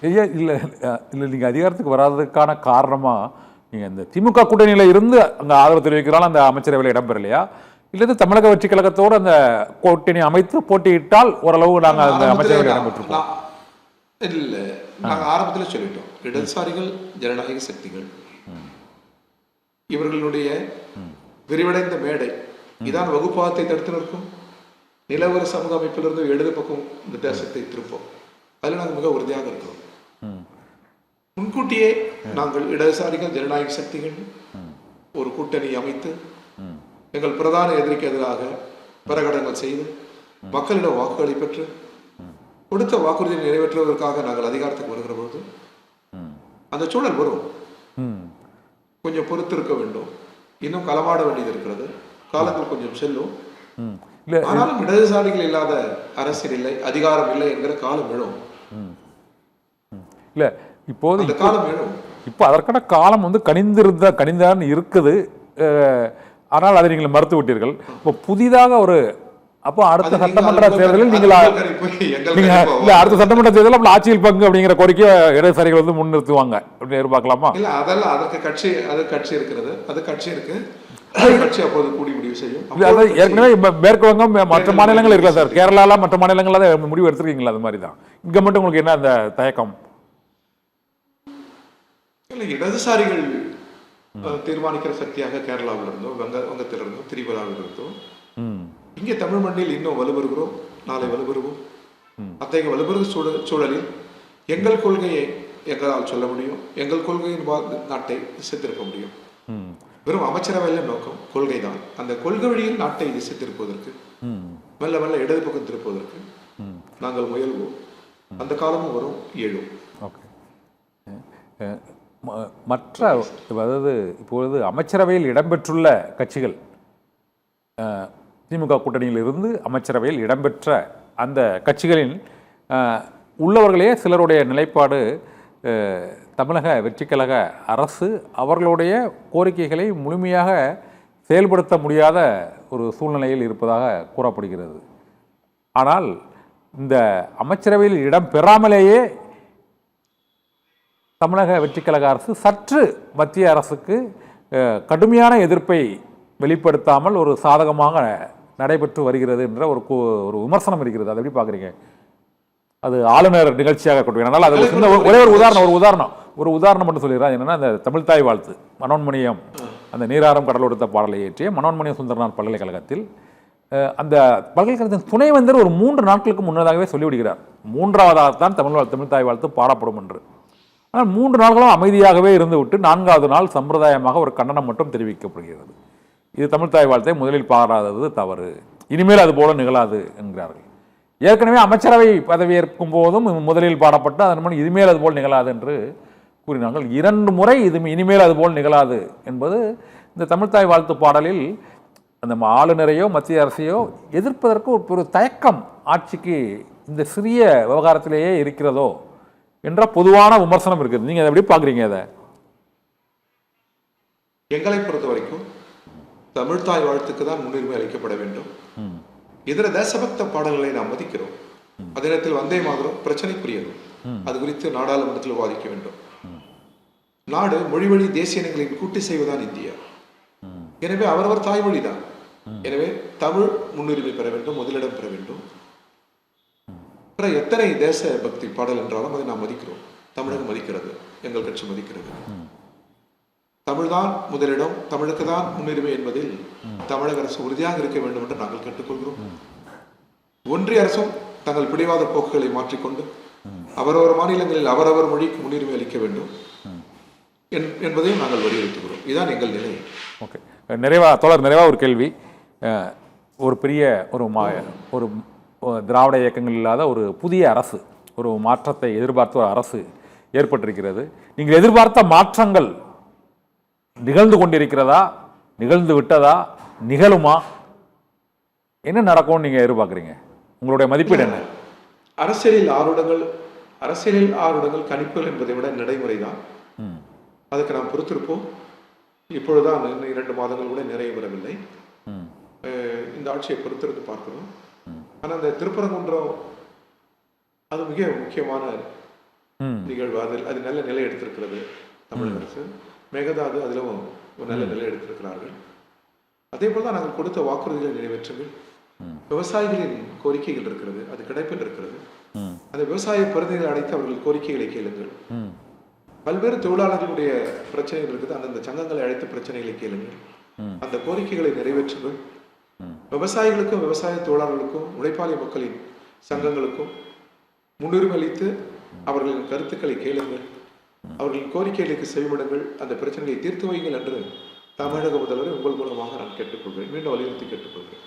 இல்லை இல்லை, நீங்கள் அதிகாரத்துக்கு வராததுக்கான காரணமாக நீங்கள் இந்த திமுக கூட்டணியில் இருந்து அங்கே ஆதரவு தெரிவிக்கிறாலும் அந்த அமைச்சரவையில் இடம்பெறலையா, இல்லது தமிழக வெற்றி கழகத்தோடு அந்த கூட்டணி அமைத்து போட்டியிட்டால் ஓரளவு நாங்கள் அந்த அமைச்சரவையில் இடம்பெற்றிருக்கோம்? இல்லை, நாங்கள் ஆரம்பத்தில் சொல்லிட்டோம், இடதுசாரிகள் ஜனநாயக சக்திகள் இவர்களுடைய விரிவடைந்த மேடை இதான் வகுப்பாகத்தை தடுத்து நிற்கும். நிலவர சமூக அமைப்பிலிருந்து இடது பக்கம் இந்த தேசத்தை திருப்போம். அதில் நாங்கள் மிக உறுதியாக இருக்கிறோம். முன்கூட்டியே நாங்கள் இடதுசாரிகள் ஜனநாயக சக்திகள் ஒரு கூட்டணி அமைத்து எங்கள் பிரதான எதிரிக்கு எதிராக பிரகடனங்கள் செய்து மக்களிடம் வாக்குகளை பெற்று கொடுத்த வாக்குறுதியை நிறைவேற்றுவதற்காக நாங்கள் அதிகாரத்துக்கு வருகிற பொழுது அந்த சூழல் வரும். கொஞ்சம் பொறுத்திருக்க வேண்டும், இன்னும் களமாட வேண்டியது இருக்கிறது, காலங்கள் கொஞ்சம் செல்லும். ஆனாலும் இடதுசாரிகள் இல்லாத அரசியல் இல்லை, அதிகாரம் இல்லை என்கிற காலம் எழும். இல்ல இப்போது அந்த காலம் எழும். இப்போ அதற்கான காலம் வந்து கனிந்தான் இருக்குது. ஆனால் அதை நீங்கள் மறுத்து விட்டீர்கள். இப்போ புதிதாக ஒரு அப்போ அடுத்த சட்டமன்ற தேர்தலில் நீங்கள் அடுத்த சட்டமன்ற தேர்தலில் அப்படி ஆட்சியில் பங்கு அப்படிங்கிற கோரிக்கை இடதுசாரிகள் வந்து முன்னிறுத்துவாங்க அப்படின்னு எதிர்பார்க்கலாமா? இல்ல, அதெல்லாம் அதற்கு கட்சி இருக்கிறது, அது கட்சி இருக்கு, கட்சி அப்போது கூடி முடிவு செய்யும். ஏற்கனவே மேற்கு வங்கம் மற்ற மாநிலங்கள் இருக்கல சார், கேரளால மற்ற மாநிலங்கள்ல முடிவு எடுத்திருக்கீங்களா? அது மாதிரி தான் இங்க மட்டும் உங்களுக்கு என்ன அந்த தயக்கம்? இல்லை, இடதுசாரிகள் தீர்மானிக்கிற சக்தியாக கேரளாவில் இருந்தோம், வங்கத்தில் இருந்தோம், திரிபுராவில் இருந்தோம். இங்கே தமிழ் மண்ணில் இன்னும் வலுப்பெறுகிறோம், நாளை வலுப்பெறுவோம். அத்தகைய வலுப்பெறும் சூழலில் எங்கள் கொள்கையை எங்களால் சொல்ல முடியும், எங்கள் கொள்கையின் நாட்டை சித்திருக்க முடியும். வெறும் அமைச்சரவையில் நோக்கம் கொள்கை தான். அந்த கொள்கை வழியில் நாட்டை திசைத்திருப்பதற்கு, மெல்ல மெல்ல இடது பக்கம் திருப்பதற்கு நாங்கள் முயல்வோம். அந்த காலமும் வரும், எழும். மற்ற அதாவது இப்பொழுது அமைச்சரவையில் இடம்பெற்றுள்ள கட்சிகள், திமுக கூட்டணியில் இருந்து அமைச்சரவையில் இடம்பெற்ற அந்த கட்சிகளின் உள்ளவர்களே சிலருடைய நிலைப்பாடு, தமிழக வெற்றிக்கழக அரசு அவர்களுடைய கோரிக்கைகளை முழுமையாக செயல்படுத்த முடியாத ஒரு சூழ்நிலையில் இருப்பதாக கூறப்படுகிறது. ஆனால் இந்த அமைச்சரவையில் இடம் பெறாமலேயே தமிழக வெற்றிக்கழக அரசு சற்று மத்திய அரசுக்கு கடுமையான எதிர்ப்பை வெளிப்படுத்தாமல் ஒரு சாதகமாக நடைபெற்று வருகிறது என்ற ஒரு விமர்சனம் இருக்கிறது. அதை எப்படி பார்க்குறீங்க? அது ஆளுநர் நிகழ்ச்சியாக கொண்டு அதனால் அது ஒரே ஒரு உதாரணம் மட்டும் சொல்லிடுறேன். என்னென்னா, அந்த தமிழ்தாய் வாழ்த்து மனோன்மணியம், அந்த நீராரம் கடல் கொடுத்த பாடலை ஏற்றிய மனோன்மணியம் சுந்தரனார் பல்கலைக்கழகத்தில் அந்த பல்கலைக்கழகத்தின் துணைவேந்தர் ஒரு 3 நாட்களுக்கு முன்னதாகவே சொல்லிவிடுகிறார், 3ஆவதாகத்தான் தமிழ்தாய் வாழ்த்து பாடப்படும் என்று. ஆனால் 3 நாட்களும் அமைதியாகவே இருந்துவிட்டு 4ஆவது நாள் சம்பிரதாயமாக ஒரு கண்டனம் மட்டும் தெரிவிக்கப்படுகிறது. இது தமிழ்தாய் வாழ்த்தை முதலில் பாராதது தவறு, இனிமேல் அது போல நிகழாது என்கிறார்கள். ஏற்கனவே அமைச்சரவை பதவியேற்கும் போதும் முதலில் பாடப்பட்டு அதன் மூலம் இனிமேல் அது போல் நிகழாது என்று கூறினார்கள். 2 முறை இது இனிமேல் அது போல் நிகழாது என்பது இந்த தமிழ்தாய் வாழ்த்து பாடலில் அந்த ஆளுநரையோ மத்திய அரசையோ எதிர்ப்பதற்கு ஒரு தயக்கம் ஆட்சிக்கு இந்த சிறிய விவகாரத்திலேயே இருக்கிறதோ என்ற பொதுவான விமர்சனம் இருக்குது. நீங்க அதை எப்படி பார்க்குறீங்க? அதை எங்களை பொறுத்த வரைக்கும் தமிழ்தாய் வாழ்த்துக்கு தான் முன்னுரிமை அளிக்கப்பட வேண்டும். இதர தேசபக்த பாடல்களை நாம் மதிக்கிறோம். அதே நேரத்தில் வந்தே மாதரம் பிரச்சனைக்குரியது, அது குறித்து நாடாளுமன்றத்தில் வாதிக்க வேண்டும். நாடு மொழி வழி தேசிய இனங்களின் கூட்டி செய்வதுதான் இந்தியா. எனவே அவரவர் தாய்மொழி தான். எனவே தமிழ் முன்னுரிமை பெற வேண்டும், முதலிடம் பெற வேண்டும். எத்தனை தேச பக்தி பாடல் என்றாலும் அதை நாம் மதிக்கிறோம். தமிழகம் மதிக்கிறது, எங்கள் கட்சி மதிக்கிறது. தமிழ்தான் முதலிடம், தமிழுக்கு தான் முன்னுரிமை என்பதில் தமிழக அரசு உறுதியாக இருக்க வேண்டும் என்று நாங்கள் கேட்டுக்கொள்கிறோம். ஒன்றிய அரசும் தங்கள் பிடிவாத போக்குகளை மாற்றிக்கொண்டு அவரவர் மாநிலங்களில் அவரவர் மொழிக்கு முன்னுரிமை அளிக்க வேண்டும் என்பதையும் நாங்கள் வலியுறுத்துகிறோம். இதுதான் எங்கள் நிலை. ஓகே, நிறைவா ஒரு கேள்வி. ஒரு பெரிய ஒரு திராவிட இயக்கங்கள் இல்லாத ஒரு புதிய அரசு, ஒரு மாற்றத்தை எதிர்பார்த்த ஒரு அரசு ஏற்பட்டிருக்கிறது. நீங்கள் எதிர்பார்த்த மாற்றங்கள் நிகழ்ந்து கொண்டிருக்கிறதா, நிகழ்ந்து விட்டதா, நிகழுமா, என்ன நடக்கும்னு நீங்க எதிர்பார்க்குறீங்க? உங்களுடைய மதிப்பீடு என்ன? அரசியலில் ஆறுடங்கள் கணிப்புகள் என்பதை விட நடைமுறை தான். அதுக்கு நாம் பொறுத்திருப்போம். இப்பொழுதுதான் 2 மாதங்கள் கூட நிறைய வரவில்லை. இந்த ஆட்சியை பொறுத்திருந்து பார்க்கிறோம். ஆனால் இந்த திருப்பரங்குன்றம் அது மிக முக்கியமான நிகழ்வு அது நல்ல நிலை எடுத்திருக்கிறது தமிழக அரசு. மேகதாது அதிலும் ஒரு நல்ல நிலை எடுத்திருக்கிறார்கள். அதே போல தான் நாங்கள் கொடுத்த வாக்குறுதிகளை நிறைவேற்றுங்கள். விவசாயிகளின் கோரிக்கைகள் இருக்கிறது, அது கிடைப்பில் இருக்கிறது. அந்த விவசாய பிரதிநிதிகள் அழைத்து அவர்கள் கோரிக்கைகளை கேளுங்கள். பல்வேறு தொழிலாளர்களுடைய பிரச்சனைகள் இருக்குது, அந்தந்த சங்கங்களை அழைத்து பிரச்சனைகளை கேளுங்கள். அந்த கோரிக்கைகளை நிறைவேற்றுங்கள். விவசாயிகளுக்கும் விவசாய தொழிலாளர்களுக்கும் உழைப்பாளி மக்களின் சங்கங்களுக்கும் முன்னுரிமை அளித்து அவர்களின் கருத்துக்களை கேளுங்கள். அவர்களின் கோரிக்கைகளுக்கு செவிமடுங்கள். அந்த பிரச்சனைகளை தீர்த்து வைங்கள் என்று தமிழக முதல்வரை உங்கள் மூலமாக நான் கேட்டுக்கொள்கிறேன். மீண்டும் வலியுறுத்தி கேட்டுக்கொள்கிறேன்.